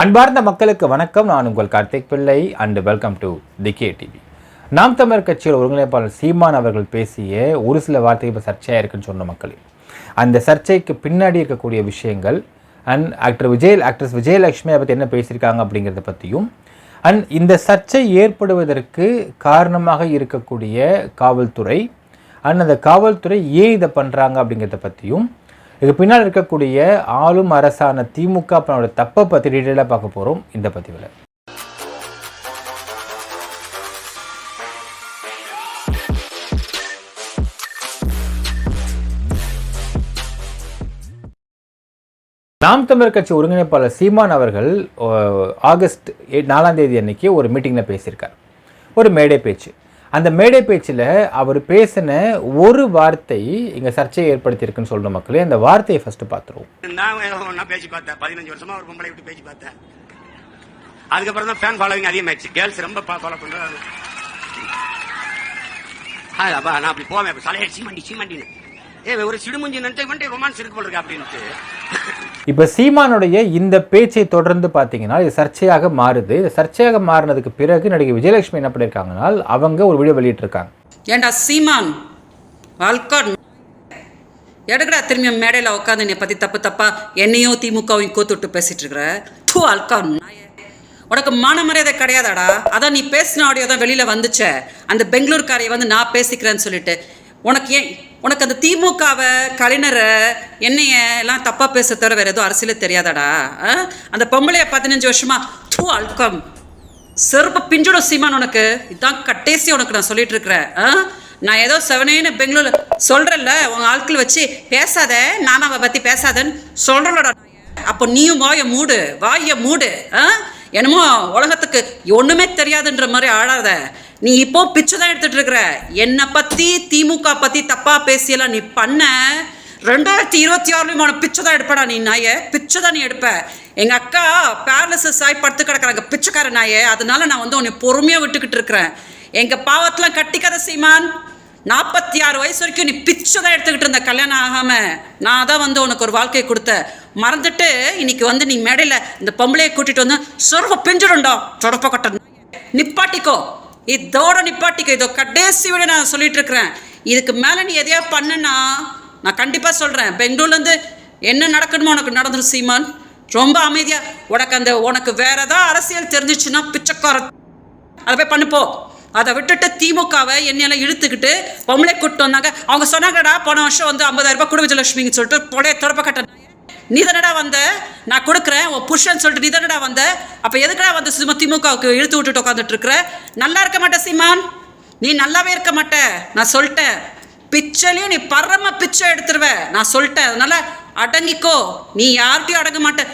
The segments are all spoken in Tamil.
அன்பார்ந்த மக்களுக்கு வணக்கம். நான் உங்கள் கார்த்திக் பிள்ளை and welcome to the KTV. நாம் தமிழர் கட்சியில் ஒருங்கிணைப்பாளர் சீமான் அவர்கள் பேசிய ஒரு சில வார்த்தைகள் இப்போ சர்ச்சையாக இருக்குன்னு சொன்ன மக்களே, அந்த சர்ச்சைக்கு பின்னாடி இருக்கக்கூடிய விஷயங்கள் அண்ட் ஆக்ட்ரஸ் விஜயலட்சுமி பற்றி என்ன பேசியிருக்காங்க அப்படிங்கிறத பற்றியும் அண்ட் இந்த சர்ச்சை ஏற்படுவதற்கு காரணமாக இருக்கக்கூடிய காவல்துறை அண்ட் அந்த காவல்துறை ஏன் இதை பண்ணுறாங்க அப்படிங்கிறத பற்றியும், இதுக்கு பின்னால் இருக்கக்கூடிய ஆளும் அரசான திமுக அவனோட தப்பை பற்றி டீட்டெயிலாக பார்க்க போகிறோம் இந்த பதிவில். நாம் தமிழர் கட்சி ஒருங்கிணைப்பாளர் சீமான் அவர்கள் ஆகஸ்ட் 4 அன்னைக்கு ஒரு மீட்டிங்கில் பேசியிருக்கார். ஒரு மேடை பேச்சு. அந்த மேடை பேச்சில் அவர் பேசின ஒரு வார்த்தை இங்கே சர்ச்சையை ஏற்படுத்தியிருக்குன்னு சொல்கிற மக்களே, அந்த வார்த்தையை ஃபஸ்ட்டு பார்த்துருவோம். நான் பேசி பார்த்தேன், 15 வருஷமா ஒரு பொம்பளை விட்டு பேசி பார்த்தேன். அதுக்கப்புறம் தான் ஃபேன் ஃபாலோவிங் அதிகமாகிடுச்சு. கேர்ள்ஸ் ரொம்ப ஃபாலோ பண்ணுறாங்க. நான் அப்படி போவேன், தலையை சீமண்டின்னு ஒரு சிடுமுஞ்சி நினைச்சு ரொமான்ஸ் இருக்கு போல இருக்கு அப்படின்ட்டு. இப்போ சீமானுடைய இந்த பேச்சை தொடர்ந்து பார்த்தீங்கன்னா இது சர்ச்சையாக மாறுது. இது சர்ச்சையாக மாறினதுக்கு பிறகு நடிகை விஜயலட்சுமி என்ன பண்ணியிருக்காங்கன்னா அவங்க ஒரு வீடியோ வெளியிட்டிருக்காங்க. ஏண்டா சீமான் ஆல்காட் எடுக்கடா திரும்பி மேடையில் உட்காந்து என்னை பற்றி தப்பா என்னையும் திமுகவையும் கோத்துட்டு பேசிட்டு இருக்கிற தூ ஆல்காட். உனக்கு மான மரியாதை கிடையாதாடா? அதான் நீ பேசின ஆடியோ தான் வெளியில் வந்துச்சே, அந்த பெங்களூர்காரையை வந்து நான் பேசிக்கிறேன்னு சொல்லிட்டு. உனக்கு அந்த திமுகவை கலைஞரை என்னைய எல்லாம் தப்பாக பேச தவிர வேறு எதுவும் அரசியலே தெரியாதாடா? அந்த பொம்பளைய 15 வருஷமா தூ அல்கம் செருப்ப பிஞ்சுடும் சீமான். உனக்கு இதுதான் கட்டேசி உனக்கு நான் சொல்லிட்டு இருக்கிறேன். நான் ஏதோ 7 பெங்களூர் சொல்கிறேன்ல, உங்கள் ஆட்கள் வச்சு பேசாத, நான் அவரை பற்றி பேசாதன்னு சொல்கிறோம்லடா. அப்போ நீயும் வாய மூடு. என்னமோ உலகத்துக்கு ஒன்றுமே தெரியாதுன்ற மாதிரி ஆடாத. நீ இப்போ பிச்சை தான் எடுத்துட்டு இருக்கிற. என்னை பற்றி திமுக பற்றி தப்பாக பேசியெல்லாம் நீ பண்ண 2026 பிச்சை தான் எடுப்படா. நீ நாயே பிச்சை தான் நீ எடுப்ப. எங்கள் அக்கா பேரலிசிஸ் ஆகி படுத்து கிடக்குறாங்க பிச்சைக்கார நாயே. அதனால நான் வந்து உன்னை பொறுமையாக விட்டுக்கிட்டு இருக்கிறேன். எங்கள் பாவத்தெலாம் கட்டிக்காத சீமான். 46 வயசு வரைக்கும் நீ பிச்சை தான் எடுத்துக்கிட்டு இருந்த கல்யாணம் ஆகாமல். நான் தான் வந்து உனக்கு ஒரு வாழ்க்கையை கொடுத்தேன். மறந்துட்டு இன்னைக்கு வந்து நீ மேடையில் இந்த பொம்பளையை கூட்டிகிட்டு வந்து சொரப்ப பிஞ்சிடும்டா சொரப்ப கட்ட நிப்பாட்டிக்கோ. இதோட நிப்பாட்டிக்கோ. இதோ கடைசி விட நான் சொல்லிட்டு இருக்கிறேன். இதுக்கு மேலே நீ எதையா பண்ணுன்னா நான் கண்டிப்பாக சொல்கிறேன், பெங்களூர்லேருந்து என்ன நடக்கணுமோ உனக்கு நடந்துடும் சீமான். ரொம்ப அமைதியாக உனக்கு வேற ஏதாவது அரசியல் தெரிஞ்சிச்சுன்னா பிச்சைக்கார அதை போய் பண்ணுப்போ. அதை விட்டுட்டு திமுகவை என்னையெல்லாம் இழுத்துக்கிட்டு பொம்பளை கூப்பிட்டு வந்தாங்க. அவங்க சொன்னாங்கடா போன வருஷம் வந்து 50,000 ரூபாய் கொடு விஜயலட்சுமின்னு சொல்லிட்டு பொடைய தொடப்ப கட்ட. நீ தானடா வந்த, நான் கொடுக்குறேன் உன் புருஷன் சொல்லிட்டு நீ தானடா வந்த. அப்போ எதுக்கடா வந்து சும்மா திமுகவுக்கு இழுத்து விட்டுட்டு உட்காந்துட்டு இருக்கிற? நல்லா இருக்க மாட்டேன் சீமான், நீ நல்லாவே இருக்க மாட்டேன். நான் சொல்லிட்டேன், பிச்சைலையும் நீ பரம பிச்சை எடுத்துருவேன் நான் சொல்லிட்டேன். அதனால அடங்கிக்கோ. நீ யார்கிட்டையும் அடங்க மாட்டேன்.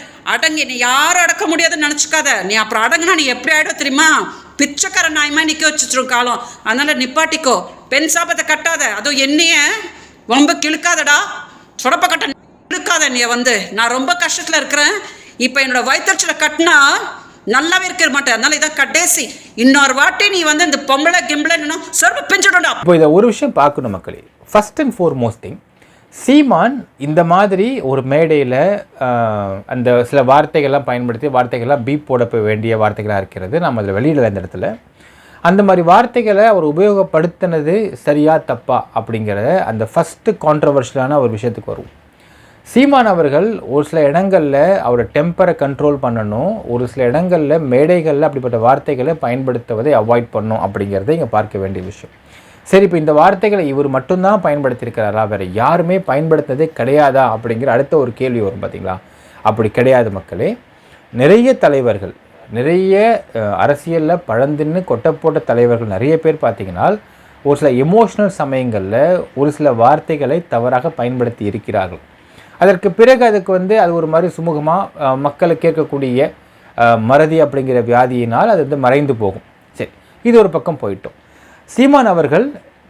நீ யாரும் அடக்க முடியாதுன்னு நினச்சிக்காத. நீ அப்புறம் அடங்குனா நீ எப்படி ஆகிடும் தெரியுமா? பிச்சைக்கார நாயமா நிற்க வச்சுருவோம் காலம். அதனால நிப்பாட்டிக்கோ. பெண் சாபத்தை கட்டாத. அதுவும் என்னைய ரொம்ப கிழுக்காதடா. சொடப்ப கட்ட இழுக்காத. நீ வந்து நான் ரொம்ப கஷ்டத்தில் இருக்கிறேன். இப்போ என்னோட வயிற்றுச்சலை கட்டினா நல்லாவே இருக்க மாட்டேன். அதனால இதான் கடைசி. இன்னொரு வாட்டி நீ வந்து இந்த பொம்பளை கிம்பளைன்னு சொற்ப பிஞ்சிடும்டா. இப்போ இதை ஒரு விஷயம் பார்க்கணும் மக்களே. ஃபர்ஸ்ட் அண்ட் ஃபோர்மோஸ்ட் திங், சீமான் இந்த மாதிரி ஒரு மேடையில் அந்த சில வார்த்தைகள்லாம் பயன்படுத்தி வார்த்தைகள்லாம் பீப் போட வேண்டிய வார்த்தைகளாக இருக்கிறது. நம்ம அதில் வெளியிடல இந்த இடத்துல. அந்த மாதிரி வார்த்தைகளை அவர் உபயோகப்படுத்தினது சரியா தப்பா அப்படிங்கிற அந்த ஃபஸ்ட்டு கான்ட்ரவர்ஷியலான ஒரு விஷயத்துக்கு வரும். சீமான் அவர்கள் ஒரு சில இடங்களில் அவரோட டெம்பரை கண்ட்ரோல் பண்ணணும், ஒரு சில இடங்களில் மேடைகளில் அப்படிப்பட்ட வார்த்தைகளை பயன்படுத்துவதை அவாய்ட் பண்ணணும் அப்படிங்கிறத இங்கே பார்க்க வேண்டிய விஷயம். சரி, இப்போ இந்த வார்த்தைகளை இவர் மட்டும்தான் பயன்படுத்தியிருக்கிறாரா, வேறு யாருமே பயன்படுத்தினதே கிடையாதா அப்படிங்கிற அடுத்த ஒரு கேள்வி வரும் பார்த்தீங்களா? அப்படி கிடையாது மக்களே. நிறைய தலைவர்கள், நிறைய அரசியலில் பழந்தின்னு கொட்டப்போட்ட தலைவர்கள் நிறைய பேர் பார்த்திங்கன்னா ஒரு சில எமோஷ்னல் சமயங்களில் ஒரு சில வார்த்தைகளை தவறாக பயன்படுத்தி இருக்கிறார்கள். அதற்கு பிறகு அதுக்கு வந்து அது ஒரு மாதிரி சுமூகமாக மக்களுக்கு கேட்கக்கூடிய மறதி அப்படிங்கிற வியாதியினால் அது வந்து மறைந்து போகும். சரி, இது ஒரு பக்கம் போயிட்டோம். சீமான் அவர்கள்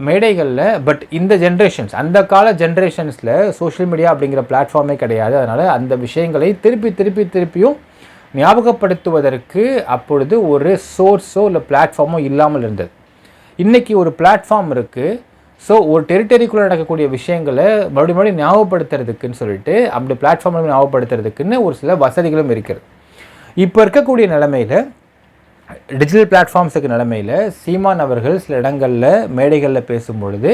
மேடைகளில் பட் இந்த ஜென்ரேஷன்ஸ், அந்த கால ஜென்ரேஷன்ஸில் சோஷியல் மீடியா அப்படிங்கிற பிளாட்ஃபார்மே கிடையாது. அதனால் அந்த விஷயங்களை திருப்பியும் ஞாபகப்படுத்துவதற்கு அப்பொழுது ஒரு சோர்ஸோ இல்லை பிளாட்ஃபார்மோ இல்லாமல் இருந்தது. இன்றைக்கி ஒரு பிளாட்ஃபார்ம் இருக்குது. ஸோ ஒரு டெரிட்டரிக்குள்ளே நடக்கக்கூடிய விஷயங்களை மறுபடியும் ஞாபகப்படுத்துறதுக்குன்னு சொல்லிட்டு அப்படி பிளாட்ஃபார்மில் ஞாபகப்படுத்துறதுக்குன்னு ஒரு சில வசதிகளும் இருக்கிறது. இப்போ இருக்கக்கூடிய நிலைமையில், டிஜிட்டல் பிளாட்ஃபார்ம்ஸுக்கு நிலைமையில் சீமான் அவர்கள் சில இடங்களில் மேடைகளில் பேசும்பொழுது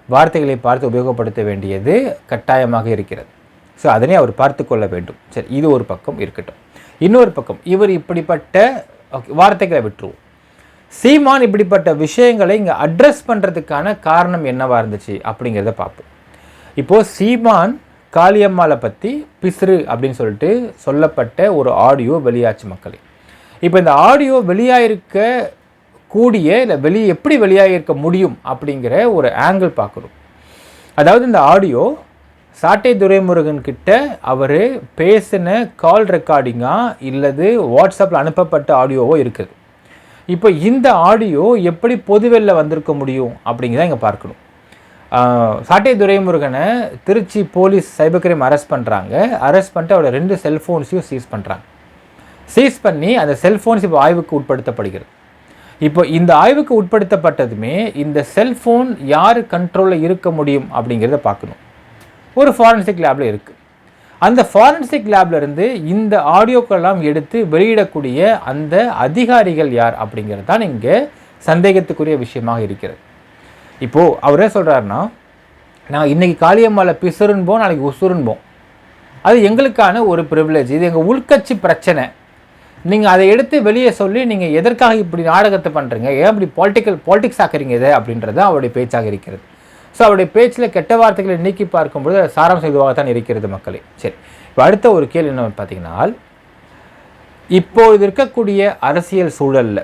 வார்த்தைகளை பார்த்து உபயோகப்படுத்த வேண்டியது கட்டாயமாக இருக்கிறது. ஸோ அதனை அவர் பார்த்து கொள்ள வேண்டும். சரி, இது ஒரு பக்கம் இருக்கட்டும். இன்னொரு பக்கம், இவர் இப்படிப்பட்ட வார்த்தைகளை விட்டுருவோம். சீமான் இப்படிப்பட்ட விஷயங்களை இங்கே அட்ரஸ் பண்ணுறதுக்கான காரணம் என்னவாக இருந்துச்சு அப்படிங்கிறத பார்ப்போம். இப்போது சீமான் காளியம்மாளை பற்றி பிசுறு அப்படின்னு சொல்லிட்டு சொல்லப்பட்ட ஒரு ஆடியோ வெளியாச்சு மக்களே. இப்போ இந்த ஆடியோ வெளியாயிருக்க கூடிய இல்லை எப்படி வெளியாகிருக்க முடியும் அப்படிங்கிற ஒரு ஆங்கிள் பார்க்குறோம். அதாவது இந்த ஆடியோ சாட்டை துரைமுருகன் கிட்ட அவர் பேசின கால் ரெக்கார்டிங்காக இல்லது வாட்ஸ்அப்பில் அனுப்பப்பட்ட ஆடியோவோ இருக்குது. இப்போ இந்த ஆடியோ எப்படி பொதுவெளியில் வந்திருக்க முடியும் அப்படிங்கிறத இங்கே பார்க்கணும். சாட்டை துரைமுருகனை Trichy police cyber crime arrest பண்ணுறாங்க. அரெஸ்ட் பண்ணிட்டு அவரோட 2 செல்ஃபோன்ஸையும் சீஸ் பண்ணுறாங்க. சீஸ் பண்ணி அந்த செல்ஃபோன்ஸ் இப்போ ஆய்வுக்கு உட்படுத்தப்படுகிறது. இப்போ இந்த ஆய்வுக்கு உட்படுத்தப்பட்டதுமே இந்த செல்ஃபோன் யார் கண்ட்ரோலில் இருக்க முடியும் அப்படிங்கிறத பார்க்கணும். ஒரு ஃபாரன்சிக் லேபில் இருக்குது. அந்த ஃபாரன்சிக் லேப்லேருந்து இந்த ஆடியோக்கெல்லாம் எடுத்து வெளியிடக்கூடிய அந்த அதிகாரிகள் யார் அப்படிங்கிறது தான் இங்கே சந்தேகத்துக்குரிய விஷயமாக இருக்கிறது. இப்போது அவர் என்ன சொல்கிறாருன்னா, நான் இன்றைக்கி காளியம்மாளை பிசுறுன்போம், நாளைக்கு உசுறுன்போம். அது எங்களுக்கான ஒரு ப்ரிவிலேஜ், இது எங்கள் உள்கட்சி பிரச்சனை. நீங்கள் அதை எடுத்து வெளியே சொல்லி நீங்கள் எதற்காக இப்படி நாடகத்தை பண்ணுறீங்க, ஏன் இப்படி பாலிட்டிக்ஸ் ஆக்குறீங்க இதை அப்படின்றது அவருடைய பேச்சாக இருக்கிறது. ஸோ அவருடைய பேச்சில் கெட்ட வார்த்தைகளை நீக்கி பார்க்கும்போது சாராம்சம் இதுவாகத்தான் இருக்கிறது மக்களே. சரி, இப்போ அடுத்த ஒரு கேள்வி என்ன பார்த்தீங்கன்னா, இப்போது இருக்கக்கூடிய அரசியல் சூழலில்,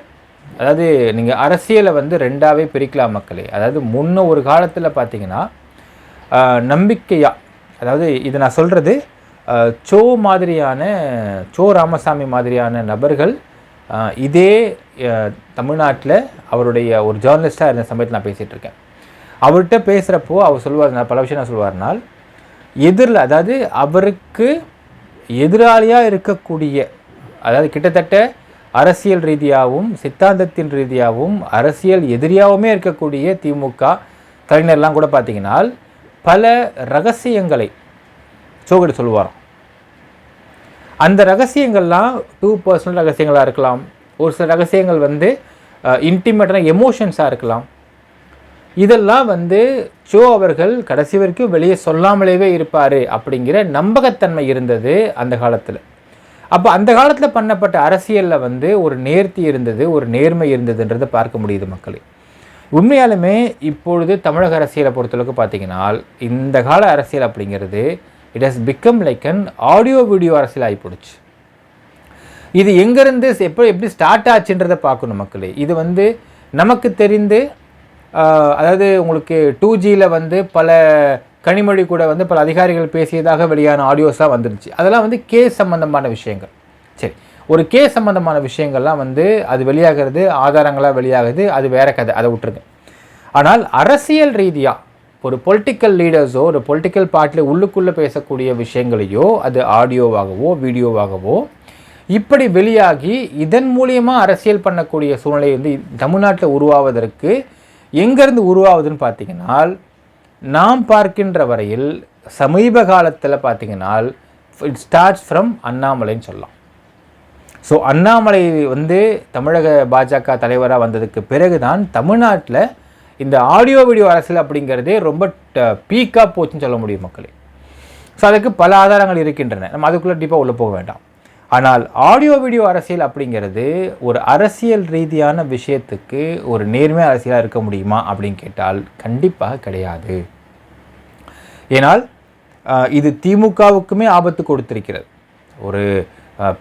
அதாவது நீங்கள் அரசியலை ரெண்டாவே பிரிக்கலாம் மக்களே. அதாவது முன்ன ஒரு காலத்தில் பார்த்தீங்கன்னா நம்பிக்கையாக, அதாவது இது நான் சொல்கிறது சோ ராமசாமி மாதிரியான நபர்கள் இதே தமிழ்நாட்டில் அவருடைய ஒரு ஜேர்னலிஸ்டாக இருந்த சமயத்தில் நான் பேசிகிட்டு இருக்கேன். அவர்கிட்ட பேசுகிறப்போ அவர் சொல்லுவார், நான் பல விஷயம் நான் சொல்லுவார்னால், எதிரில், அதாவது அவருக்கு எதிராளியாக இருக்கக்கூடிய, அதாவது கிட்டத்தட்ட அரசியல் ரீதியாகவும் சித்தாந்தத்தின் ரீதியாகவும் அரசியல் எதிரியாகவுமே இருக்கக்கூடிய திமுக கலைஞர்லாம் கூட பார்த்தீங்கன்னா பல ரகசியங்களை சோகடி சொல்லுவாராம். அந்த ரகசியங்கள்லாம் 2% ரகசியங்களாக இருக்கலாம், ஒரு சில ரகசியங்கள் இன்டிமேட்டான எமோஷன்ஸாக இருக்கலாம். இதெல்லாம் சோ அவர்கள் கடைசி வரைக்கும் வெளியே சொல்லாமலேவே இருப்பார் அப்படிங்கிற நம்பகத்தன்மை இருந்தது அந்த காலத்தில். அப்போ அந்த காலத்தில் பண்ணப்பட்ட அரசியலில் ஒரு நேர்த்தி இருந்தது, ஒரு நேர்மை இருந்ததுன்றதை பார்க்க முடியுது மக்களே. உண்மையாலுமே இப்பொழுது தமிழக அரசியலை பொறுத்தளவுக்கு பார்த்தீங்கன்னா இந்த கால அரசியல் அப்படிங்கிறது it has become like an audio video அரசியல் ஆகிப்போடுச்சு. இது எங்கேருந்து எப்படி ஸ்டார்ட் ஆச்சுன்றதை பார்க்கணும் மக்களே. இது நமக்கு தெரிந்து, அதாவது உங்களுக்கு 2Gயில் பல கனிமொழி கூட பல அதிகாரிகள் பேசியதாக வெளியான ஆடியோஸாக வந்துருச்சு. அதெல்லாம் கேஸ் சம்பந்தமான விஷயங்கள். சரி, ஒரு கேஸ் சம்பந்தமான விஷயங்கள்லாம் அது வெளியாகிறது, ஆதாரங்களாக வெளியாகுது, அது வேற கதை, அதை விட்டுருங்க. ஆனால் அரசியல் ரீதியாக ஒரு பொலிட்டிக்கல் லீடர்ஸோ ஒரு பொலிட்டிக்கல் பார்ட்டியில் உள்ளுக்குள்ளே பேசக்கூடிய விஷயங்களையோ அது ஆடியோவாகவோ வீடியோவாகவோ இப்படி வெளியாகி இதன் மூலியமாக அரசியல் பண்ணக்கூடிய சூழ்நிலை தமிழ்நாட்டில் உருவாவதற்கு எங்கேருந்து உருவாகுதுன்னு பார்த்தீங்கன்னா, நாம் பார்க்கின்ற வரையில் சமீப காலத்தில் பார்த்தீங்கன்னா இட் ஸ்டார்ட்ஸ் ஃப்ரம் அண்ணாமலைன்னு சொல்லலாம். ஸோ அண்ணாமலை தமிழக பாஜக தலைவராக வந்ததுக்கு பிறகு தான் தமிழ்நாட்டில் இந்த ஆடியோ வீடியோ அரசியல் அப்படிங்கிறதே ரொம்ப பீக்காக போச்சுன்னு சொல்ல முடியும் மக்களே. ஸோ அதுக்கு பல ஆதாரங்கள் இருக்கின்றன, நம்ம அதுக்குள்ளே டீப்பாக உள்ளே போக வேண்டாம். ஆனால் ஆடியோ வீடியோ அரசியல் அப்படிங்கிறது ஒரு அரசியல் ரீதியான விஷயத்துக்கு ஒரு நேர்மையான அரசியலாக இருக்க முடியுமா அப்படின்னு கேட்டால் கண்டிப்பாக கிடையாது. ஏனால் இது திமுகவுக்குமே ஆபத்து கொடுத்திருக்கிறது. ஒரு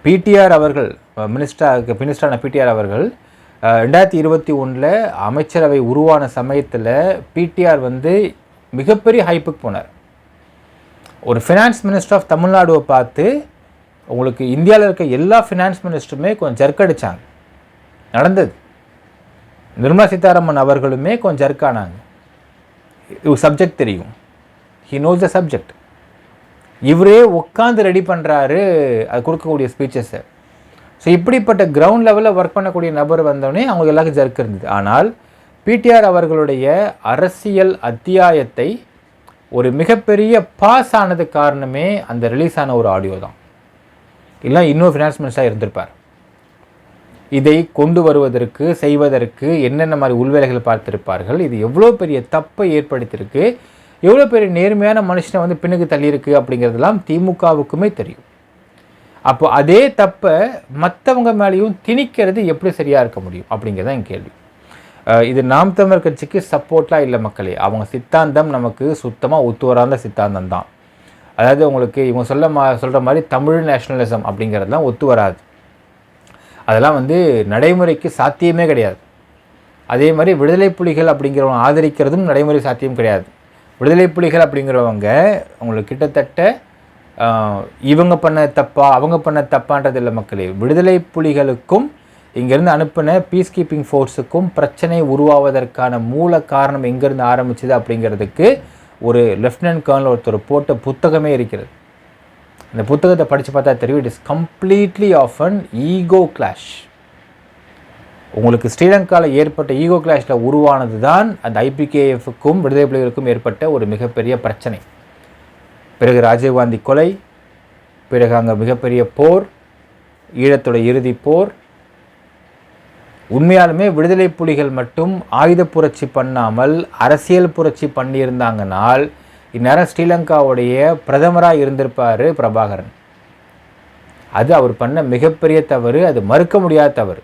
பிடிஆர் அவர்கள், மினிஸ்டரான பிடிஆர் அவர்கள் 2021 அமைச்சரவை உருவான சமயத்தில் பிடிஆர் மிகப்பெரிய ஹைப்புக்கு போனார். ஒரு ஃபினான்ஸ் மினிஸ்டர் ஆஃப் தமிழ்நாடுவை பார்த்து உங்களுக்கு இந்தியாவில் இருக்க எல்லா ஃபினான்ஸ் மினிஸ்டருமே கொஞ்சம் ஜர்க்கடிச்சாங்க, நடந்தது. நிர்மலா சீதாராமன் அவர்களுமே கொஞ்சம் ஜர்க்கானாங்க. சப்ஜெக்ட் தெரியும், ஹி நோஸ் த சப்ஜெக்ட். இவரே உட்காந்து ரெடி பண்ணுறாரு அது கொடுக்கக்கூடிய ஸ்பீச்சஸை. ஸோ இப்படிப்பட்ட கிரவுண்ட் லெவலில் ஒர்க் பண்ணக்கூடிய நபர் வந்தோடனே அவங்களுக்கு எல்லாருக்கும் ஜர்க்கு இருந்தது. ஆனால் பிடிஆர் அவர்களுடைய அரசியல் அத்தியாயத்தை ஒரு மிகப்பெரிய பாஸ் ஆனது காரணமே அந்த ரிலீஸ் ஆன ஒரு ஆடியோ தான். இல்லை இன்னும் ஃபினான்ஸ் மினிஸ்டராக இருந்திருப்பார். இதை கொண்டு வருவதற்கு செய்வதற்கு என்னென்ன மாதிரி உள்வேலைகள் பார்த்திருப்பார்கள், இது எவ்வளோ பெரிய தப்பை ஏற்படுத்தியிருக்கு, எவ்வளோ பெரிய நேர்மையான மனுஷனை வந்து பின்னுக்கு தள்ளியிருக்கு அப்படிங்கிறதெல்லாம் திமுகவுக்குமே தெரியும். அப்போ அதே தப்பை மற்றவங்க மேலேயும் திணிக்கிறது எப்படி சரியாக இருக்க முடியும் அப்படிங்கிறதான் என் கேள்வி. இது நாம் தமிழர் கட்சிக்கு சப்போர்ட்லாம் இல்லை மக்களே. அவங்க சித்தாந்தம் நமக்கு சுத்தமாக ஒத்து வராத சித்தாந்தம் தான். அதாவது உங்களுக்கு இவங்க சொல்கிற மாதிரி தமிழ் நேஷனலிசம் அப்படிங்கிறதுலாம் ஒத்து வராது. அதெல்லாம் வந்து நடைமுறைக்கு சாத்தியமே கிடையாது. அதே மாதிரி விடுதலை புலிகள் அப்படிங்கிறவங்க ஆதரிக்கிறதும் நடைமுறை சாத்தியம் கிடையாது. விடுதலை புலிகள் அப்படிங்கிறவங்க அவங்களுக்கு கிட்டத்தட்ட இவங்க பண்ண தப்பா அவங்க பண்ண தப்பான்றது இல்லை மக்களே. விடுதலை புலிகளுக்கும் இங்கேருந்து அனுப்பின பீஸ் கீப்பிங் ஃபோர்ஸுக்கும் பிரச்சனை உருவாவதற்கான மூல காரணம் எங்கேருந்து ஆரம்பிச்சுது அப்படிங்கிறதுக்கு ஒரு லெஃப்டினன்ட் கர்னல் ஒருத்தர் போட்ட புத்தகமே இருக்கிறது. அந்த புத்தகத்தை படித்து பார்த்தா தெரியும். It is completely of an ego clash. உங்களுக்கு ஸ்ரீலங்காவில் ஏற்பட்ட ஈகோ கிளாஷில் உருவானது தான் அந்த ஐபிகேஎஃப்க்கும் விடுதலை புலிகளுக்கும் ஏற்பட்ட ஒரு மிகப்பெரிய பிரச்சனை. பிறகு ராஜீவ்காந்தி கொலை, பிறகு அங்கே மிகப்பெரிய போர், ஈழத்தோட இறுதி போர். உண்மையாலுமே விடுதலை புலிகள் மட்டும் ஆயுத புரட்சி பண்ணாமல் அரசியல் புரட்சி பண்ணியிருந்தாங்கனால் இந்நேரம் ஸ்ரீலங்காவுடைய பிரதமராக இருந்திருப்பார் பிரபாகரன். அது அவர் பண்ண மிகப்பெரிய தவறு, அது மறுக்க முடியாத தவறு.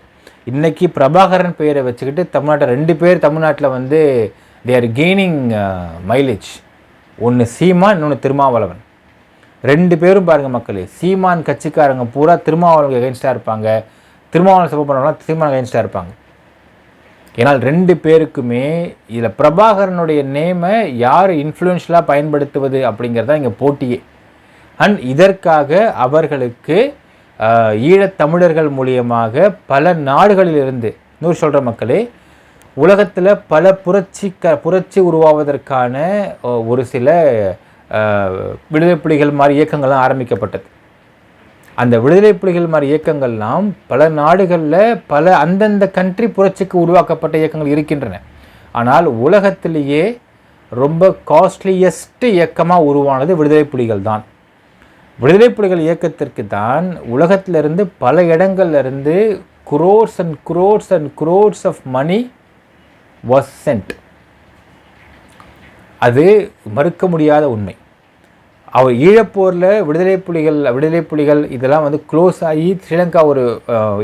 இன்றைக்கி பிரபாகரன் பெயரை வச்சுக்கிட்டு தமிழ்நாட்டில் 2 பேர் தமிழ்நாட்டில் வந்து தே ஆர் கெய்னிங் மைலேஜ். ஒன்று சீமான், இன்னொன்று திருமாவளவன். 2 பேரும் பாருங்கள் மக்களே, சீமான் கட்சிக்காரங்க பூரா திருமாவளவனுக்கு எகென்ஸ்டாக இருப்பாங்க, திருமாவளவன் சப்போர்ட் பண்ணுறவங்க சீமான் எகென்ஸ்டாக இருப்பாங்க. ஏன்னால் 2 பேருக்குமே இதில் பிரபாகரனுடைய நேமை யார் இன்ஃப்ளூயன்ஷியலாக பயன்படுத்துவது அப்படிங்கிறது தான் இங்கே போட்டியே. அண்ட் இதற்காக அவர்களுக்கு ஈழத்தமிழர்கள் மூலியமாக பல நாடுகளிலிருந்து சொல்கிற மக்களே, உலகத்தில் பல புரட்சி உருவாவதற்கான ஒரு சில விடுதலை புலிகள் மாதிரி இயக்கங்கள்லாம் ஆரம்பிக்கப்பட்டது. அந்த விடுதலை புலிகள் மாதிரி இயக்கங்கள்லாம் பல நாடுகளில் பல அந்தந்த கண்ட்ரி புரட்சிக்கு உருவாக்கப்பட்ட இயக்கங்கள் இருக்கின்றன. ஆனால் உலகத்திலேயே ரொம்ப காஸ்ட்லியஸ்ட் இயக்கமாக உருவானது விடுதலை புலிகள் தான். விடுதலை புலிகள் இயக்கத்திற்கு தான் உலகத்திலிருந்து பல இடங்கள்லேருந்து crores and crores and crores of money was sent. அது மறுக்க முடியாத உண்மை. அவர் ஈழப்போரில் விடுதலை புலிகள் இதெல்லாம் வந்து க்ளோஸ் ஆகி ஸ்ரீலங்கா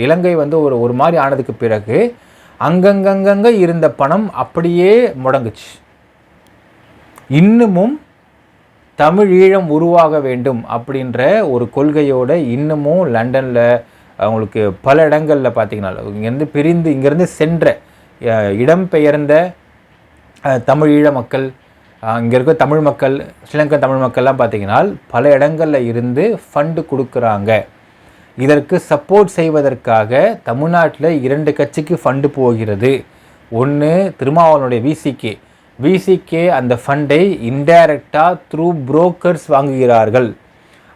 இலங்கை வந்து ஒரு மாதிரி ஆனதுக்கு பிறகு அங்கங்கங்க இருந்த பணம் அப்படியே முடங்குச்சு. இன்னமும் தமிழ் ஈழம் உருவாக வேண்டும் அப்படின்ற ஒரு கொள்கையோடு இன்னமும் லண்டனில் அவங்களுக்கு பல இடங்களில் பார்த்திங்கன்னா இங்கேருந்து சென்ற இடம்பெயர்ந்த தமிழ் ஈழ மக்கள், இங்கே இருக்க தமிழ் மக்கள், ஸ்ரீலங்கன் தமிழ் மக்கள்லாம் பார்த்திங்கன்னா பல இடங்களில் இருந்து ஃபண்டு கொடுக்குறாங்க. இதற்கு சப்போர்ட் செய்வதற்காக தமிழ்நாட்டில் 2 கட்சிக்கு ஃபண்டு போகிறது. ஒன்று திருமாவளவனுடைய விசிகே அந்த ஃபண்டை இன்டைரக்டாக த்ரூ புரோக்கர்ஸ் வாங்குகிறார்கள்.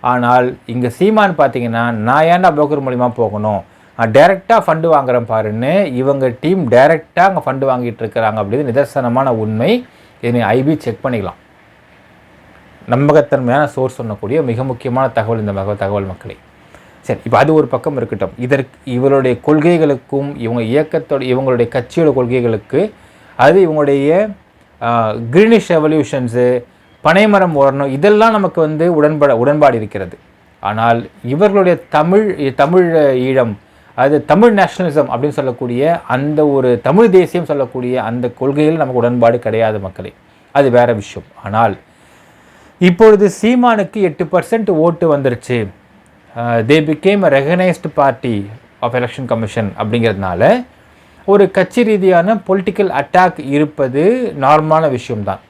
ஆனால் இங்கே சீமான் பார்த்திங்கன்னா நான் ஏன்டா புரோக்கர் மூலிமா போகணும், டைரெக்டாக ஃபண்டு வாங்குகிறேன் பாருன்னு இவங்க டீம் டைரெக்டாக அங்கே ஃபண்டு வாங்கிட்டு இருக்கிறாங்க அப்படிது நிதர்சனமான உண்மை. இதனை ஐபி செக் பண்ணிக்கலாம். நம்பகத்தன்மையான சோர்ஸ் சொல்லக்கூடிய மிக முக்கியமான தகவல் இந்த தகவல் மக்களே. சரி, இப்போ அது ஒரு பக்கம் இருக்கட்டும். இவருடைய கொள்கைகளுக்கும் இவங்களுடைய கட்சியோட கொள்கைகளுக்கு அது இவங்களுடைய கிரீனிஷ் ரெவல்யூஷன்ஸு, பனைமரம் ஓடணும், இதெல்லாம் நமக்கு வந்து உடன்பாடு இருக்கிறது. ஆனால் இவர்களுடைய தமிழ் ஈழம், அது தமிழ் நேஷனலிசம் அப்படின்னு சொல்லக்கூடிய அந்த ஒரு தமிழ் தேசியம் சொல்லக்கூடிய அந்த கொள்கையில் நமக்கு உடன்பாடு கிடையாது மக்களே. அது வேற விஷயம். ஆனால் இப்பொழுது சீமானுக்கு 8% ஓட்டு வந்துருச்சு. They became a recognised party of election commission அப்படிங்கிறதுனால ஒரு கட்சி ரீதியான பொலிட்டிக்கல் அட்டாக் இருப்பது நார்மலான விஷயம்தான்.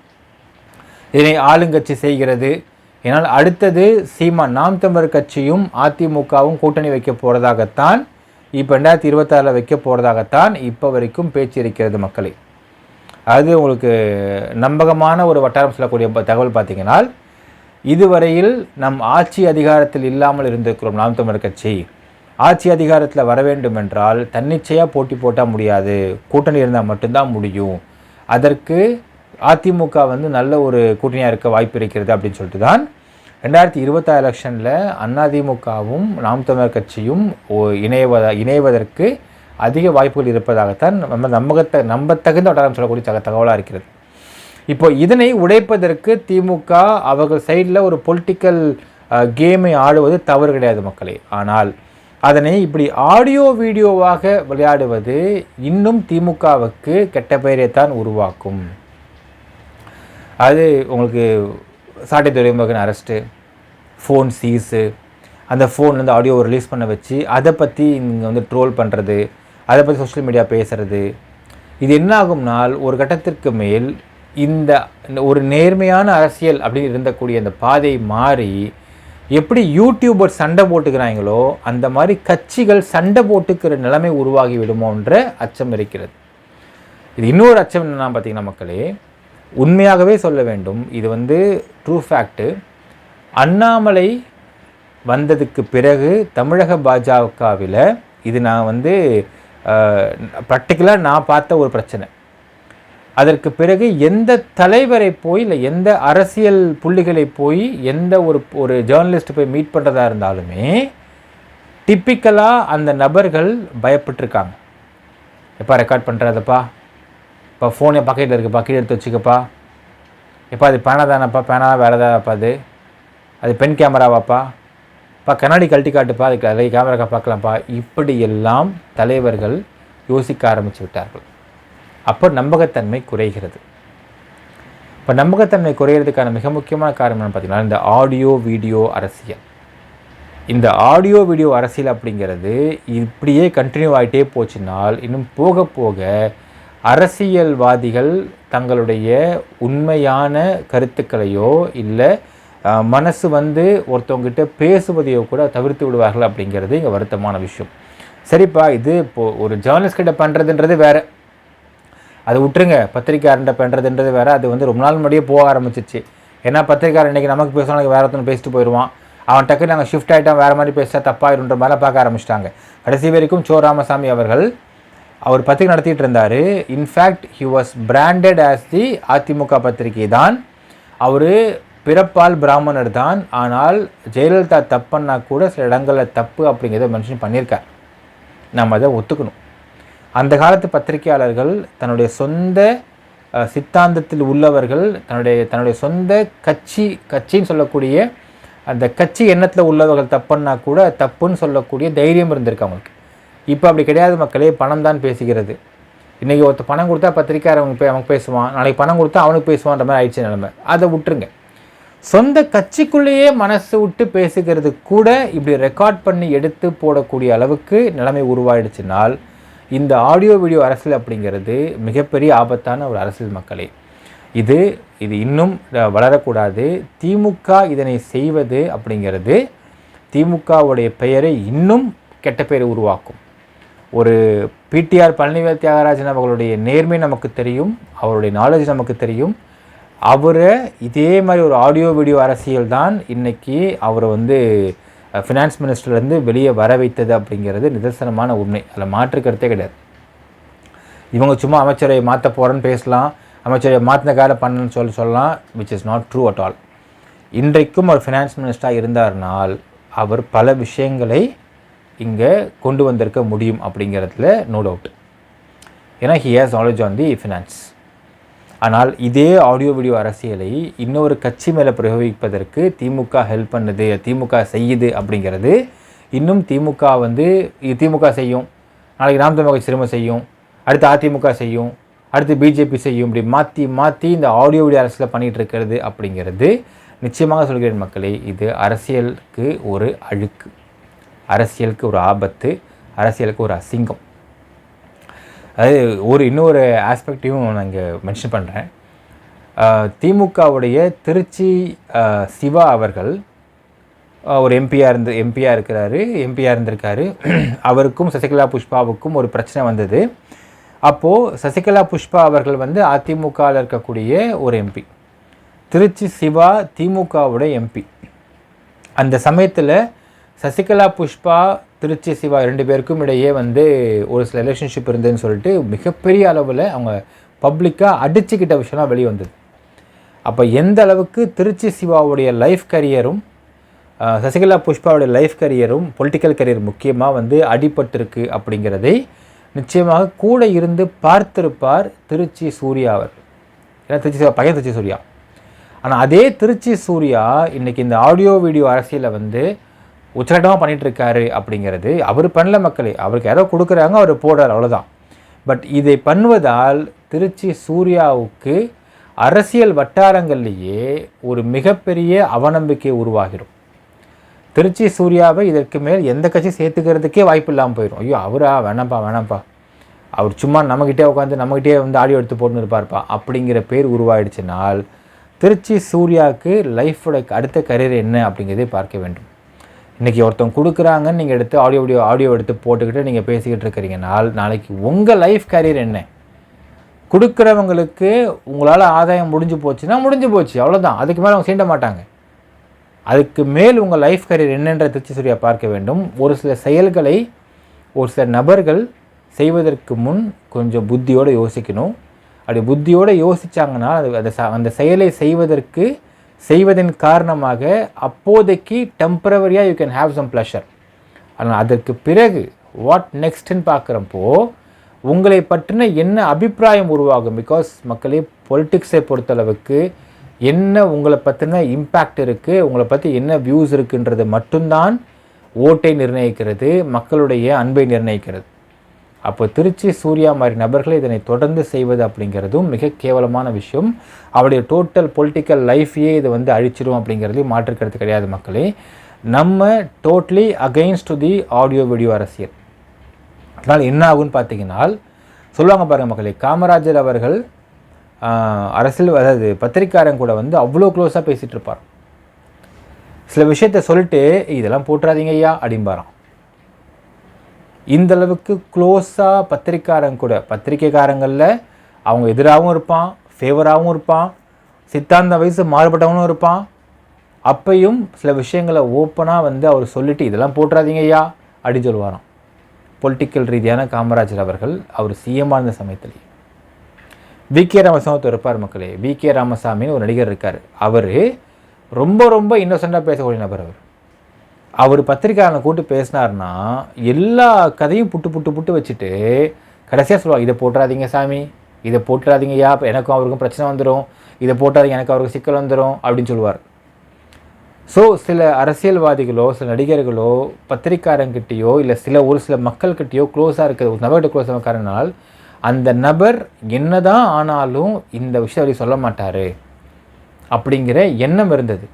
இதனை ஆளுங்கட்சி செய்கிறது. ஏன்னால் அடுத்தது சீமான் நாம் தமிழர் கட்சியும் அதிமுகவும் கூட்டணி வைக்க போகிறதாகத்தான், இப்போ 2026 வைக்க போகிறதாகத்தான் இப்போ வரைக்கும் பேச்சு இருக்கிறது மக்களே. அது உங்களுக்கு நம்பகமான ஒரு வட்டாரம் சொல்லக்கூடிய தகவல் பார்த்திங்கன்னா, இதுவரையில் நம் ஆட்சி அதிகாரத்தில் இல்லாமல் இருந்திருக்கிறோம். நாம் தமிழர் கட்சி ஆட்சி அதிகாரத்தில் வர வேண்டும் என்றால் தன்னிச்சையாக போட்டி போட்டால் முடியாது, கூட்டணி இருந்தால் மட்டும்தான் முடியும். அதற்கு அதிமுக வந்து நல்ல ஒரு கூட்டணியாக இருக்க வாய்ப்பு இருக்கிறது அப்படின்னு சொல்லிட்டு தான் 2026 எலெக்ஷனில் அதிமுகவும் நாம் தமிழர் கட்சியும் இணைவதற்கு அதிக வாய்ப்புகள் இருப்பதாகத்தான் நம்பத்தகுந்த வட்டாரம் சொல்லக்கூடிய தகவலாக இருக்கிறது. இப்போ இதனை உடைப்பதற்கு திமுக அவர்கள் சைடில் ஒரு பொலிட்டிக்கல் கேமை ஆடுவது தவறு கிடையாது மக்களே. ஆனால் அதனை இப்படி ஆடியோ வீடியோவாக விளையாடுவது இன்னும் திமுகவுக்கு கெட்ட பெயரை தான் உருவாக்கும். அது உங்களுக்கு சாட்டை துறைமுகன் அரெஸ்ட்டு, ஃபோன் சீஸு, அந்த ஃபோன்லேருந்து ஆடியோவை ரிலீஸ் பண்ண வச்சு அதை பற்றி இங்கே வந்து ட்ரோல் பண்ணுறது, அதை பற்றி சோஷியல் மீடியா பேசுகிறது, இது என்ன ஆகும்னால் ஒரு கட்டத்திற்கு மேல் இந்த ஒரு நேர்மையான அரசியல் அப்படின்னு இருந்தக்கூடிய அந்த பாதை மாறி எப்படி யூடியூபர் சண்டை போட்டுக்கிறாங்களோ அந்த மாதிரி கட்சிகள் சண்டை போட்டுக்கிற நிலைமை உருவாகி விடுமோன்ற அச்சம் இருக்கிறது. இது இன்னொரு அச்சம் என்னென்னா பார்த்தீங்கன்னா மக்களே, உண்மையாகவே சொல்ல வேண்டும், இது வந்து ட்ரூ ஃபேக்ட்டு. அண்ணாமலை வந்ததுக்கு பிறகு தமிழக பாஜகவில் இது நான் வந்து பர்டிகுலராக நான் பார்த்த ஒரு பிரச்சனை. அதற்கு பிறகு எந்த தலைவரை போய் இல்லை எந்த அரசியல் புள்ளிகளை போய் எந்த ஒரு ஜேர்னலிஸ்ட் போய் மீட் பண்ணுறதா இருந்தாலுமே டிப்பிக்கலாக அந்த நபர்கள் பயப்பட்டுருக்காங்க. எப்பா ரெக்கார்ட் பண்ணுறதப்பா, இப்போ ஃபோன் என் பக்கெட்டில் இருக்குப்பா, கீழே எடுத்து வச்சுக்கப்பா, எப்பா அது பேனா தானப்பா, பேனா வேறு ஏதாப்பா, அது பென் கேமராவாப்பா, கண்ணாடி கழட்டி காட்டுப்பா, அதுக்கு அதை கேமரா பார்க்கலாம்ப்பா, இப்படியெல்லாம் தலைவர்கள் யோசிக்க ஆரம்பித்து விட்டார்கள். அப்போ நம்பகத்தன்மை குறைகிறது. இப்போ நம்பகத்தன்மை குறைகிறதுக்கான மிக முக்கியமான காரணம் என்னன்னு பார்த்தீங்கன்னா இந்த ஆடியோ வீடியோ அரசியல். இந்த ஆடியோ வீடியோ அரசியல் அப்படிங்கிறது இப்படியே கண்டினியூ ஆகிட்டே போச்சுனால் இன்னும் போக போக அரசியல்வாதிகள் தங்களுடைய உண்மையான கருத்துக்களையோ இல்லை மனசு வந்து ஒருத்தவங்ககிட்ட பேசுவதையோ கூட தவிர்த்து விடுவார்கள் அப்படிங்கிறது இங்கே வருத்தமான விஷயம். சரிப்பா, இது இப்போது ஒரு ஜேர்னலிஸ்ட் கிட்ட பண்ணுறதுன்றது வேறு, அதை விட்டுருங்க. பத்திரிக்கையாரன்ட்ட பண்ணுறதுன்றது வேறு. அது வந்து ரொம்ப நாள் முன்னாடியே போக ஆரம்பிச்சிச்சு. ஏன்னா பத்திரிக்கையாரன் இன்றைக்கி நமக்கு பேசணும், வேறு ஒருத்தனை பேசிட்டு போயிடுவான், அவன் டக்குன்னு நாங்கள் ஷிஃப்ட் ஆகிட்டான், வேறு மாதிரி பேசிட்டா தப்பாகிடுன்ற மாதிரிலாம் பார்க்க ஆரம்பிச்சிட்டாங்க. கடைசி வரைக்கும் சோ ராமசாமி அவர்கள் அவர் பத்திரிகை நடத்திட்டு இருந்தார். In fact he was branded as the AIADMK பத்திரிகை தான். அவர் பிறப்பால் பிராமணர் தான். ஆனால் ஜெயலலிதா தப்புன்னா கூட சில இடங்களில் தப்பு அப்படிங்கிறத மென்ஷன் பண்ணியிருக்கார். நம்ம அதை ஒத்துக்கணும். அந்த காலத்து பத்திரிகையாளர்கள் தன்னுடைய சொந்த சித்தாந்தத்தில் உள்ளவர்கள், தன்னுடைய சொந்த கட்சின்னு சொல்லக்கூடிய அந்த கட்சி எண்ணத்தில் உள்ளவர்கள் தப்புன்னா கூட தப்புன்னு சொல்லக்கூடிய தைரியம் இருந்திருக்கு அவங்களுக்கு. இப்போ அப்படி கிடையாது மக்களே. பணம் தான் பேசுகிறது. இன்றைக்கி ஒருத்தர் பணம் கொடுத்தா பத்திரிக்கையாளர் அவனுக்கு பேசுவான், நாளைக்கு பணம் கொடுத்தா அவனுக்கு பேசுவான்ற மாதிரி ஆயிடுச்சு நிலைமை. அதை விட்டுருங்க. சொந்த கட்சிக்குள்ளேயே மனசு விட்டு பேசுகிறது கூட இப்படி ரெக்கார்ட் பண்ணி எடுத்து போடக்கூடிய அளவுக்கு நிலைமை உருவாயிடுச்சுனால் இந்த ஆடியோ வீடியோ அரசியல் அப்படிங்கிறது மிகப்பெரிய ஆபத்தான ஒரு அரசியல் மக்களே. இது இன்னும் வளரக்கூடாது. திமுக இதனை செய்வது அப்படிங்கிறது திமுகவுடைய பெயரை இன்னும் கெட்ட பெயரை உருவாக்கும். ஒரு பிடிஆர் பழனிவேல் தியாகராஜன் அவர்களுடைய நேர்மை நமக்கு தெரியும், அவருடைய நாலேஜ் நமக்கு தெரியும். அவரை இதே மாதிரி ஒரு ஆடியோ வீடியோ அரசியல் தான் இன்றைக்கி அவரை வந்து ஃபினான்ஸ் மினிஸ்டர்லேருந்து வெளியே வர வைத்தது அப்படிங்கிறது நிதர்சனமான உண்மை. அதில் மாற்று கருத்தே கிடையாது. இவங்க சும்மா அமைச்சரை மாற்ற போகிறேன்னு பேசலாம், அமைச்சரை மாற்றின கால பண்ணணுன்னு சொல்லலாம், which is not true at all. இன்றைக்கும் அவர் ஃபினான்ஸ் மினிஸ்டராக இருந்தார்னால் அவர் பல விஷயங்களை இங்கே கொண்டு வந்திருக்க முடியும் அப்படிங்கிறதுல நோ டவுட். ஏன்னா he has knowledge on the finance. ஆனால் இதே ஆடியோ வீடியோ அரசியலை இன்னொரு கட்சி மேலே பிரயோகிப்பதற்கு திமுக ஹெல்ப் பண்ணுது, திமுக செய்யுது அப்படிங்கிறது இன்னும் திமுக செய்யும், நாளைக்கு நாம் தமிழ் கட்சி திரும்ப செய்யும், அடுத்து அதிமுக செய்யும், அடுத்து பிஜேபி செய்யும், இப்படி மாற்றி இந்த ஆடியோ வீடியோ அரசியலை பண்ணிகிட்டு இருக்கிறது அப்படிங்கிறது நிச்சயமாக சொல்கிறேன் மக்களே, இது அரசியலுக்கு ஒரு அழுக்கு, அரசியலுக்கு ஒரு ஆபத்து, அரசியலுக்கு ஒரு அசிங்கம். அது இன்னொரு ஆஸ்பெக்டையும் நான் இங்கே மென்ஷன் பண்ணுறேன். திமுகவுடைய திருச்சி சிவா அவர்கள் ஒரு எம்பியாக இருந்திருக்காரு. அவருக்கும் சசிகலா புஷ்பாவுக்கும் ஒரு பிரச்சனை வந்தது. அப்போது சசிகலா புஷ்பா அவர்கள் வந்து அதிமுகவில் இருக்கக்கூடிய ஒரு எம்பி, திருச்சி சிவா திமுகவுடைய எம்பி. அந்த சமயத்தில் சசிகலா புஷ்பா திருச்சி சிவா 2 பேருக்கும் இடையே வந்து ஒரு சில ரிலேஷன்ஷிப் இருந்ததுன்னு சொல்லிட்டு மிகப்பெரிய அளவில் அவங்க பப்ளிக்காக அடிச்சுக்கிட்ட விஷயம்லாம் வெளியே வந்தது. அப்போ எந்த அளவுக்கு திருச்சி சிவாவுடைய லைஃப் கரியரும் சசிகலா புஷ்பாவுடைய லைஃப் கரியரும் பொலிட்டிக்கல் கரியர் முக்கியமாக வந்து அடிபட்டிருக்கு அப்படிங்கிறதை நிச்சயமாக கூட இருந்து பார்த்திருப்பார் திருச்சி சூர்யா அவர். ஏன்னா திருச்சி சூர்யா. ஆனால் அதே திருச்சி சூர்யா இன்றைக்கி இந்த ஆடியோ வீடியோ அரசியலை வந்து உச்சகட்டமாக பண்ணிகிட்ருக்காரு அப்படிங்கிறது அவர் பண்ணல மக்களே. அவருக்கு யாரோ கொடுக்குறாங்க, அவர் போடுறார், அவ்வளோதான். பட் இதை பண்ணுவதால் திருச்சி சூர்யாவுக்கு அரசியல் வட்டாரங்கள்லேயே ஒரு மிகப்பெரிய அவநம்பிக்கை உருவாகிடும். திருச்சி சூர்யாவை இதற்கு மேல் எந்த கட்சி சேர்த்துக்கிறதுக்கே வாய்ப்பு இல்லாமல் போயிடும். ஐயோ அவரா, வேணாம்ப்பா, அவர் சும்மா நம்மகிட்டே உட்காந்து நம்மகிட்டே வந்து ஆடியோ எடுத்து போட்டுன்னு இருப்பார்ப்பா அப்படிங்கிற பேர் உருவாயிடுச்சுனால் திருச்சி சூர்யாவுக்கு லைஃபோட அடுத்த கரியர் என்ன அப்படிங்கிறதே பார்க்க வேண்டும். இன்றைக்கி ஒருத்தவங்க கொடுக்குறாங்கன்னு நீங்கள் எடுத்து ஆடியோ எடுத்து போட்டுக்கிட்டு நீங்கள் பேசிக்கிட்டு இருக்கிறீங்கனால் நாளைக்கு உங்கள் லைஃப் கரியர் என்ன? கொடுக்குறவங்களுக்கு உங்களால் ஆதாயம் முடிஞ்சு போச்சுன்னா முடிஞ்சு போச்சு, அவ்வளோதான். அதுக்கு மேலே அவங்க சீண்ட மாட்டாங்க. அதுக்கு மேல் உங்கள் லைஃப் கரியர் என்னென்ற திருச்சி சூர்யா பார்க்க வேண்டும். ஒரு சில செயல்களை ஒரு சில நபர்கள் செய்வதற்கு முன் கொஞ்சம் புத்தியோடு யோசிக்கணும். அப்படி புத்தியோடு யோசித்தாங்கன்னா அந்த செயலை செய்வதன் காரணமாக அப்போதைக்கு டெம்பரவரியாக you can have some pleasure. ஆனால் அதற்கு பிறகு வாட் நெக்ஸ்ட்டுன்னு பார்க்குறப்போ உங்களை பற்றின என்ன அபிப்பிராயம் உருவாகும். பிகாஸ் மக்களே, பொலிட்டிக்ஸை பொறுத்தளவுக்கு என்ன உங்களை பற்றின இம்பேக்ட் இருக்குது, உங்களை பற்றி என்ன வியூஸ் இருக்குன்றது மட்டும்தான் ஓட்டை நிர்ணயிக்கிறது, மக்களுடைய அன்பை நிர்ணயிக்கிறது. அப்போ திருச்சி சூர்யா மாதிரி நபர்கள் இதனை தொடர்ந்து செய்வது அப்படிங்கிறதும் மிக கேவலமான விஷயம். அவருடைய டோட்டல் பொலிட்டிக்கல் லைஃபையே இது வந்து அழிச்சிடும் அப்படிங்கிறதையும் மாற்றுக்கிறது கிடையாது மக்களே. நம்ம டோட்டலி அகெயின்ஸ்ட் தி ஆடியோ வீடியோ அரசியல். அதனால் என்ன ஆகுன்னு பார்த்தீங்கன்னா சொல்லுவாங்க பாருங்கள் மக்களே, காமராஜர் அவர்கள் அரசியல் அதாவது பத்திரிக்காரன் கூட வந்து அவ்வளோ க்ளோஸாக பேசிகிட்டு இருப்பார். சில விஷயத்த சொல்லிட்டு இதெல்லாம் போட்டுறாதீங்க ஐயா அப்படிம்பாராம். இந்தளவுக்கு க்ளோஸாக பத்திரிக்கைக்காரங்களில் அவங்க எதிராகவும் இருப்பான், ஃபேவராகவும் இருப்பான், சித்தாந்த வயசு மாறுபட்டவனும் இருப்பான். அப்பையும் சில விஷயங்களை ஓப்பனாக வந்து அவர் சொல்லிவிட்டு இதெல்லாம் போட்டுறாதீங்க ஐயா அப்படின்னு சொல்லுவாராம். பொலிட்டிக்கல் ரீதியான காமராஜர் அவர்கள் அவர் சிஎம்மாக இருந்த சமயத்திலேயே. வி.கே. ராமசாமி இருப்பார் மக்களே. வி.கே. ராமசாமின்னு ஒரு நடிகர் இருக்கார். அவர் ரொம்ப இன்னோசென்ட்டாக பேசக்கூடிய நபர். அவர் பத்திரிக்கையாளனை கூப்பிட்டு பேசினார்னா எல்லா கதையும் புட்டு வச்சுட்டு கடைசியாக சொல்லுவார், இதை போட்டுறாதீங்க சாமி, இதை போட்டுறாதீங்கய்யா, எனக்கும் அவருக்கும் பிரச்சனை வந்துடும், இதை போட்டாதீங்க எனக்கு அவருக்கு சிக்கல் வந்துடும் அப்படின்னு சொல்லுவார். ஸோ சில அரசியல்வாதிகளோ சில நடிகர்களோ பத்திரிக்காரங்கிட்டேயோ இல்லை ஒரு சில மக்கள்கிட்டையோ க்ளோஸாக இருக்கிற ஒரு நபர்கிட்ட க்ளோஸாக காரணனால் அந்த நபர் என்னதான் ஆனாலும் இந்த விஷயம் சொல்ல மாட்டார் அப்படிங்கிற எண்ணம் இருந்தது.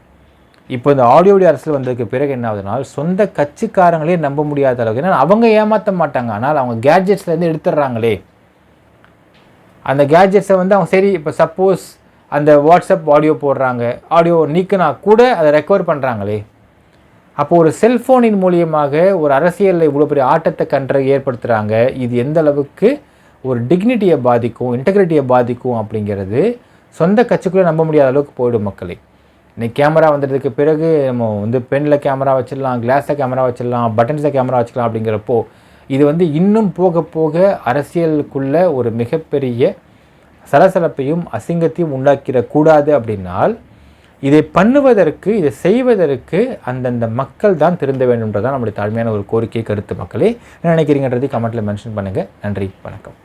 இப்போ இந்த ஆடியோ அரசியல் வந்ததுக்கு பிறகு என்ன ஆகுதுனால் சொந்த கட்சிக்காரங்களே நம்ப முடியாத அளவுக்கு, ஏன்னா அவங்க ஏமாற்ற மாட்டாங்க, ஆனால் அவங்க கேட்ஜெட்ஸ்லேருந்து எடுத்துடுறாங்களே. அந்த கேட்ஜெட்ஸை வந்து அவங்க சரி இப்போ சப்போஸ் அந்த வாட்ஸ்அப் ஆடியோ போடுறாங்க, ஆடியோ நீக்கினா கூட அதை ரெக்கவர் பண்ணுறாங்களே. அப்போ ஒரு செல்ஃபோனின் மூலியமாக ஒரு அரசியலில் இவ்வளோ பெரிய ஆட்டத்தை ஏற்படுத்துகிறாங்க. இது எந்த அளவுக்கு ஒரு டிக்னிட்டியை பாதிக்கும், இன்டெகிரிட்டியை பாதிக்கும் அப்படிங்கிறது சொந்த கட்சிக்குள்ளே நம்ப முடியாத அளவுக்கு போயிடும் மக்களே. இன்றைக்கி கேமரா வந்ததுக்கு பிறகு நம்ம வந்து பெனில் கேமரா வச்சிடலாம், கிளாஸில் கேமரா வச்சிடலாம், பட்டன்ஸில் கேமரா வச்சுக்கலாம் அப்படிங்கிறப்போ இது வந்து இன்னும் போக போக அரசியலுக்குள்ளே ஒரு மிகப்பெரிய சலசலப்பையும் அசிங்கத்தையும் உண்டாக்கிடக்கூடாது. அப்படின்னால் இதை பண்ணுவதற்கு, இதை செய்வதற்கு அந்தந்த மக்கள் தான் திருந்த வேண்டும்ன்றதான் நம்முடைய தாழ்மையான ஒரு கோரிக்கை, கருத்து. மக்களே என்ன நினைக்கிறீங்கன்றதை கமெண்ட்டில் மென்ஷன் பண்ணுங்கள். நன்றி, வணக்கம்.